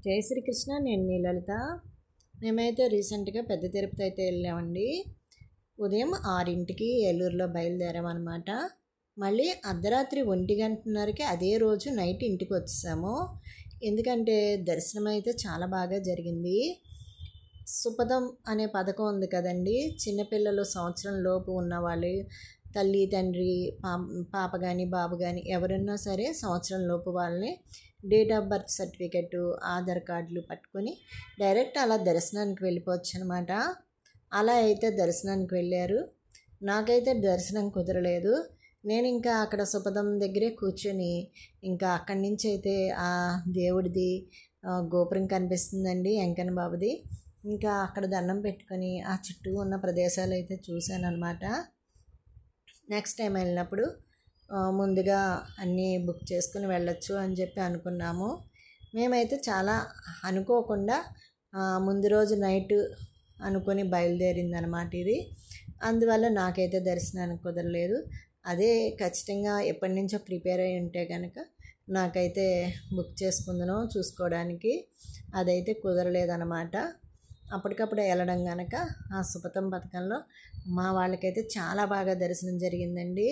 జై శ్రీకృష్ణ. నేను మీ లలిత. మేమైతే రీసెంట్గా పెద్ద తిరుపతి అయితే వెళ్ళామండి. ఉదయం 6ంటికి ఏలూరులో బయలుదేరామన్నమాట. మళ్ళీ అర్ధరాత్రి 1:30కి అదే రోజు నైట్ ఇంటికి వచ్చేసాము. ఎందుకంటే దర్శనం అయితే చాలా బాగా జరిగింది. సుపథం అనే పథకం ఉంది కదండి, చిన్నపిల్లలు సంవత్సరం లోపు ఉన్నవాళ్ళు, తల్లి తండ్రి పాప కానీ బాబు కానీ ఎవరున్నా సరే సంవత్సరం లోపు వాళ్ళని date of birth certificate, Aadhaar కార్డులు పట్టుకొని డైరెక్ట్ అలా దర్శనానికి వెళ్ళిపోవచ్చు అనమాట. అలా అయితే దర్శనానికి వెళ్ళారు. నాకైతే దర్శనం కుదరలేదు. నేను ఇంకా అక్కడ సుపథం దగ్గరే కూర్చొని ఇంకా అక్కడి నుంచి అయితే ఆ దేవుడిది గోపురం కనిపిస్తుందండి, వెంకన్న బాబుది. ఇంకా అక్కడ దండం పెట్టుకొని ఆ చుట్టూ ఉన్న ప్రదేశాలు అయితే చూశాను అనమాట. నెక్స్ట్ టైం వెళ్ళినప్పుడు ముందుగా అన్నీ బుక్ చేసుకుని వెళ్ళొచ్చు అని చెప్పి అనుకున్నాము. మేమైతే చాలా అనుకోకుండా ముందు రోజు నైట్ అనుకొని బయలుదేరింది అనమాట ఇది. అందువల్ల నాకైతే దర్శనానికి కుదరలేదు. అదే ఖచ్చితంగా ఎప్పటి నుంచో ప్రిపేర్ అయి ఉంటే కనుక నాకైతే బుక్ చేసుకుందనో చూసుకోవడానికి అదైతే కుదరలేదన్నమాట. అప్పటికప్పుడు వెళ్ళడం కనుక ఆ సుపథం పథకంలో మా వాళ్ళకైతే చాలా బాగా దర్శనం జరిగిందండి.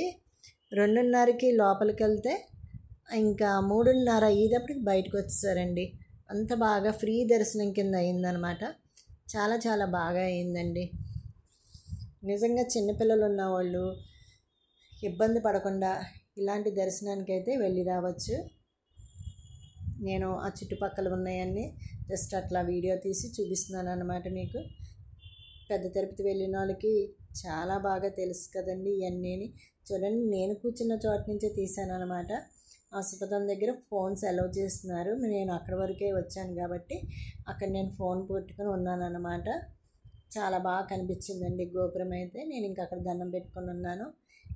2:30కి లోపలికి వెళ్తే ఇంకా 3:30 అయ్యేటప్పటికి బయటకు వచ్చేసారండి. అంత బాగా ఫ్రీ దర్శనం కింద అయిందనమాట. చాలా చాలా బాగా అయిందండి. నిజంగా చిన్నపిల్లలు ఉన్నవాళ్ళు ఇబ్బంది పడకుండా ఇలాంటి దర్శనానికి అయితే వెళ్ళి రావచ్చు. నేను ఆ చుట్టుపక్కల ఉన్నాయన్నీ జస్ట్ అట్లా వీడియో తీసి చూపిస్తున్నాను అనమాట మీకు. పెద్ద తిరుపతి వెళ్ళిన వాళ్ళకి చాలా బాగా తెలుసు కదండి ఇవన్నీ. చూడండి, నేను కూర్చున్న చోట నుంచే తీసాను అనమాట. ఆ సుపథం దగ్గర ఫోన్స్ అలౌ చేస్తున్నారు. నేను అక్కడి వరకే వచ్చాను కాబట్టి అక్కడ నేను ఫోన్ పెట్టుకుని ఉన్నాను అనమాట. చాలా బాగా కనిపించిందండి గోపురం అయితే. నేను ఇంకా అక్కడ దండం పెట్టుకుని ఉన్నాను.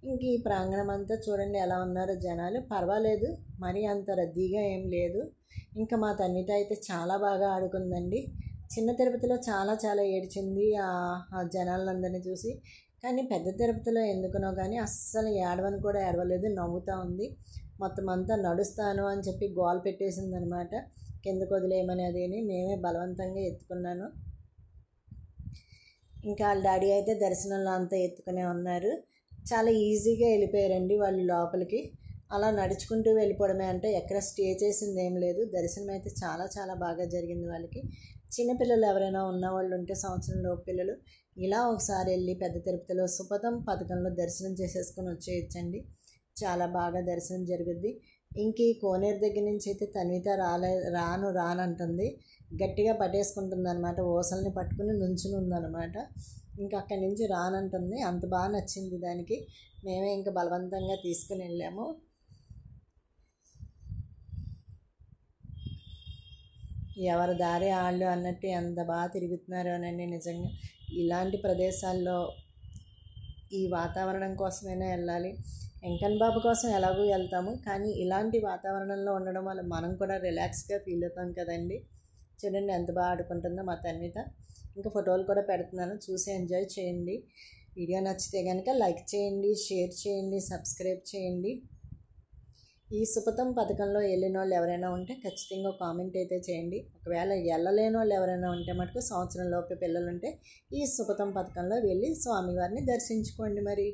ఇంక ఈ ప్రాంగణం అంతా చూడండి ఎలా ఉన్నారో జనాలు. పర్వాలేదు, మరీ అంత రద్దీగా ఏం లేదు. ఇంకా మా తన్విత అయితే చాలా బాగా ఆడుకుందండి. చిన్న తిరుపతిలో చాలా చాలా ఏడ్చింది ఆ జనాలందరినీ చూసి. కానీ పెద్ద తిరుపతిలో ఎందుకునో కానీ అస్సలు ఏడవని కూడా ఏడవలేదు, నవ్వుతూ ఉంది. మొత్తం అంతా నడుస్తాను అని చెప్పి గోల్ పెట్టేసింది అనమాట. కిందకు వదిలేయమని అదేని మేమే బలవంతంగా ఎత్తుకున్నాను. ఇంకా వాళ్ళ డాడీ అయితే దర్శనంలో అంతా ఎత్తుకునే ఉన్నారు. చాలా ఈజీగా వెళ్ళిపోయారండి వాళ్ళు లోపలికి. అలా నడుచుకుంటూ వెళ్ళిపోవడమే, అంటే ఎక్కడ స్టే చేసింది ఏం లేదు. దర్శనం అయితే చాలా చాలా బాగా జరిగింది వాళ్ళకి. చిన్నపిల్లలు ఎవరైనా ఉన్నవాళ్ళు ఉంటే సంవత్సరంలోపు పిల్లలు ఇలా ఒకసారి వెళ్ళి పెద్ద తిరుపతిలో సుపథం పథకంలో దర్శనం చేసేసుకొని వచ్చేయచ్చండి. చాలా బాగా దర్శనం జరుగుద్ది. ఇంక ఈ కోనేరు దగ్గర నుంచి అయితే తన్విత రానంటుంది. గట్టిగా పట్టేసుకుంటుంది అనమాట. ఓసల్ని పట్టుకుని నుంచుని ఉందన్నమాట. ఇంకా అక్కడి నుంచి రానంటుంది. అంత బాగా నచ్చింది దానికి. మేమే ఇంకా బలవంతంగా తీసుకుని వెళ్ళాము. ఎవరి దారి వాళ్ళు అన్నట్టు ఎంత బాగా తిరుగుతున్నారోనండి. నిజంగా ఇలాంటి ప్రదేశాల్లో ఈ వాతావరణం కోసమైనా వెళ్ళాలి. వెంకన్న బాబు కోసం ఎలాగో వెళ్తాము, కానీ ఇలాంటి వాతావరణంలో ఉండడం వల్ల మనం కూడా రిలాక్స్గా ఫీల్ అవుతాం కదండి. చూడండి ఎంత బాగా ఆడుకుంటుందో మా తన్విత. ఇంకా ఫోటోలు కూడా పెడుతున్నాను, చూసి ఎంజాయ్ చేయండి. వీడియో నచ్చితే కనుక లైక్ చేయండి, షేర్ చేయండి, సబ్స్క్రైబ్ చేయండి. ఈ సుపథం పథకంలో వెళ్ళిన వాళ్ళు ఎవరైనా ఉంటే ఖచ్చితంగా కామెంట్ అయితే చేయండి. ఒకవేళ వెళ్ళలేని వాళ్ళు ఎవరైనా ఉంటే మటుకు సంవత్సరం లోపు పిల్లలుంటే ఈ సుపథం పథకంలో వెళ్ళి స్వామివారిని దర్శించుకోండి మరి.